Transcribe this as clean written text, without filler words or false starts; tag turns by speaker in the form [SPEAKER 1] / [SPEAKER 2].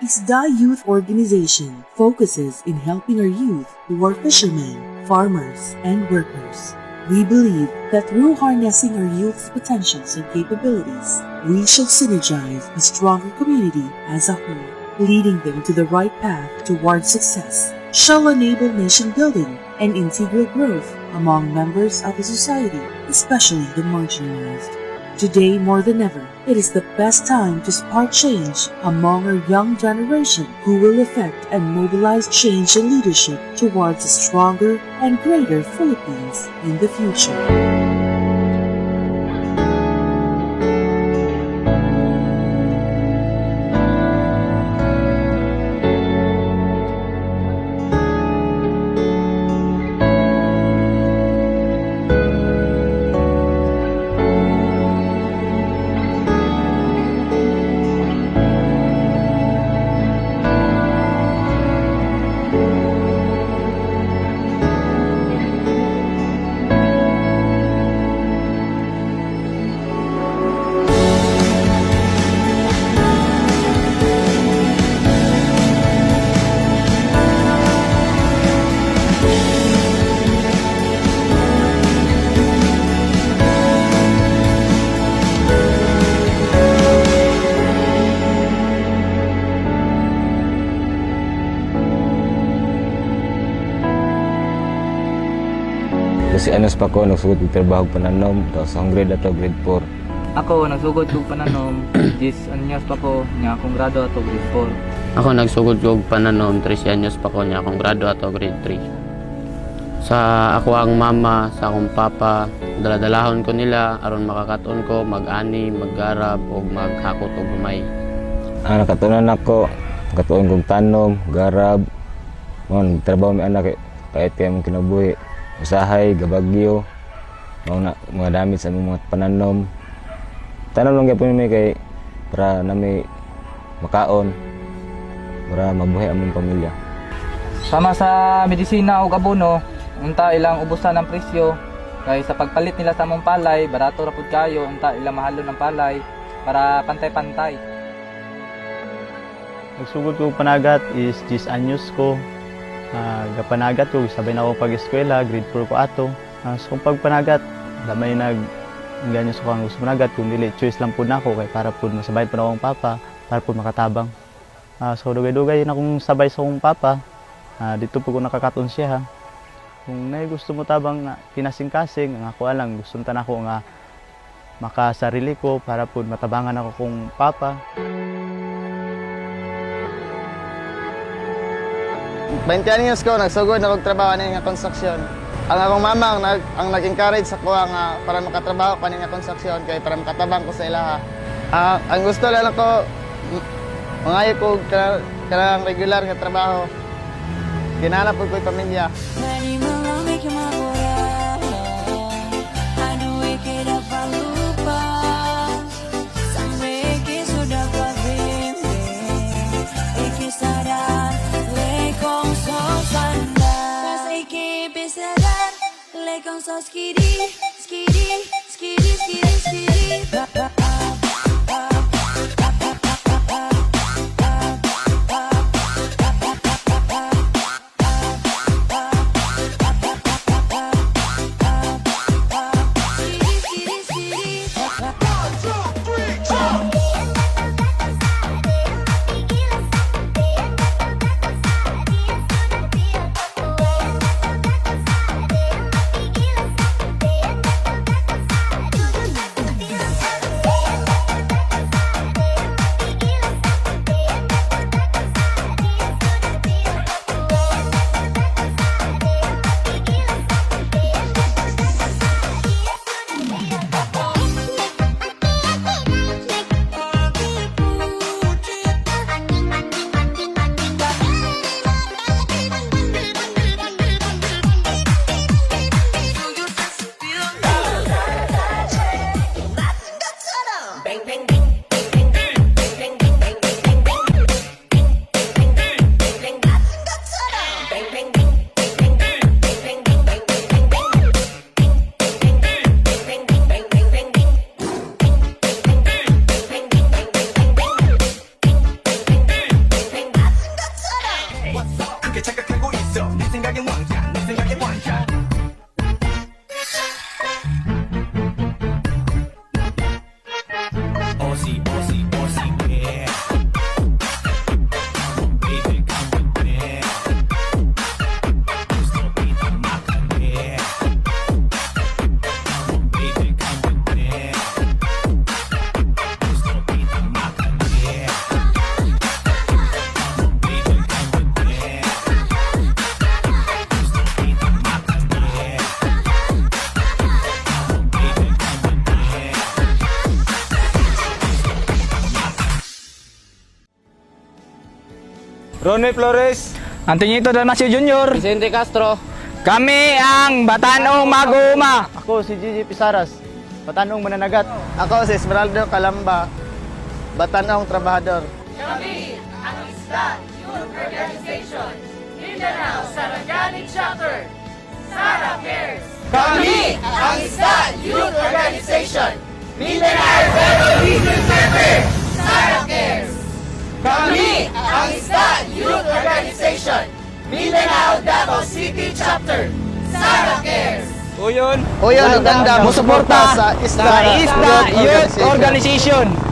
[SPEAKER 1] ISDA Youth Organization focuses in helping our youth who are fishermen, farmers, and workers. We believe that through harnessing our youth's potentials and capabilities, we shall synergize a stronger community as a whole. Leading them to the right path towards success shall enable nation building and integral growth among members of the society, especially the marginalized. Today more than ever, it is the best time to spark change among our young generation who will effect and mobilize change and leadership towards a stronger and greater Philippines in the future.
[SPEAKER 2] Kasi anos pa ko, nagsugod ko trabaho pananom, tapos ang grade ato, grade 4.
[SPEAKER 3] Ako, nagsugod ko pananom, 10 anyos pa ko, niya akong grado ato, grade 4.
[SPEAKER 4] Ako, nagsugod ko pananom, 13 anyos pa ko, niya akong grado ato, grade 3. Sa ako ang mama, sa akong papa, daladalahon ko nila, aron makakaton ko, mag-ani, mag-garab, o maghakot o gumay.
[SPEAKER 2] Nakatunan ako, nakatuon kong tanom, garab, trabaho may anak, kahit kayo mong kinabuhi. Usahay, gabagyo, mga damit sa mga pananom. Tanong lang po may kay para na may makaon, para mabuhay among pamilya.
[SPEAKER 3] Sama sa medisina o abono, unta ilang ubusan ng presyo. Kaya sa pagpalit nila sa among palay, barato ra pud kayo, unta ilang mahalo ng palay para pantay-pantay.
[SPEAKER 5] Nagsugod ko panagat is 10 anyos ko. Gapanagat ko, sabay na ako pag-eskwela, grade 4 ko ato. So kung pagpanagat, damay ganyan sa kong gusto managat, kung dili, choice lang po na ako, kay para po masabay po na akong papa, para po makatabang. So dugay-dugay na akong sabay sa akong papa, dito po ko nakakaton siya. Kung na gusto mo tabang na kinasing-kasing, ang ako alang, gusto na ako nga makasarili ko, para po matabangan ako kong papa.
[SPEAKER 6] 20 anyos ko, nagsugod na trabaho nga konstruksyon. Ang akong mama ang nag-encourage ako nga para makatrabaho pa nga konstruksyon kay para makatabang ko sa ilaha. Ang gusto lang ako, mangayo ko kanang regular nga trabaho. Ginanap ko ko'y pamilya.
[SPEAKER 7] So skitty, skitty, skitty, skitty, skitty.
[SPEAKER 2] Ronnie Flores.
[SPEAKER 3] Antonito Dalmasio Jr.
[SPEAKER 4] Vicente Castro.
[SPEAKER 3] Kami ang Batanong Maguma.
[SPEAKER 5] Ako si Gigi Pisaras, Batanong Mananagat.
[SPEAKER 6] Ako si Esmeraldo Calamba, Batanong Trabahador.
[SPEAKER 8] Kami ang Isda Youth Organization, Mindanao Sarangani Chapter, Sara Cares. Kami ang Isda Youth Organization, Mindanao Region Center, Sara Cares. Kami ang Isda Youth Organization, Mindanao Davao City Chapter, Sara Cares.
[SPEAKER 6] Uyon, Uganda,
[SPEAKER 3] Musuporta
[SPEAKER 6] sa Isda
[SPEAKER 3] Youth Organization.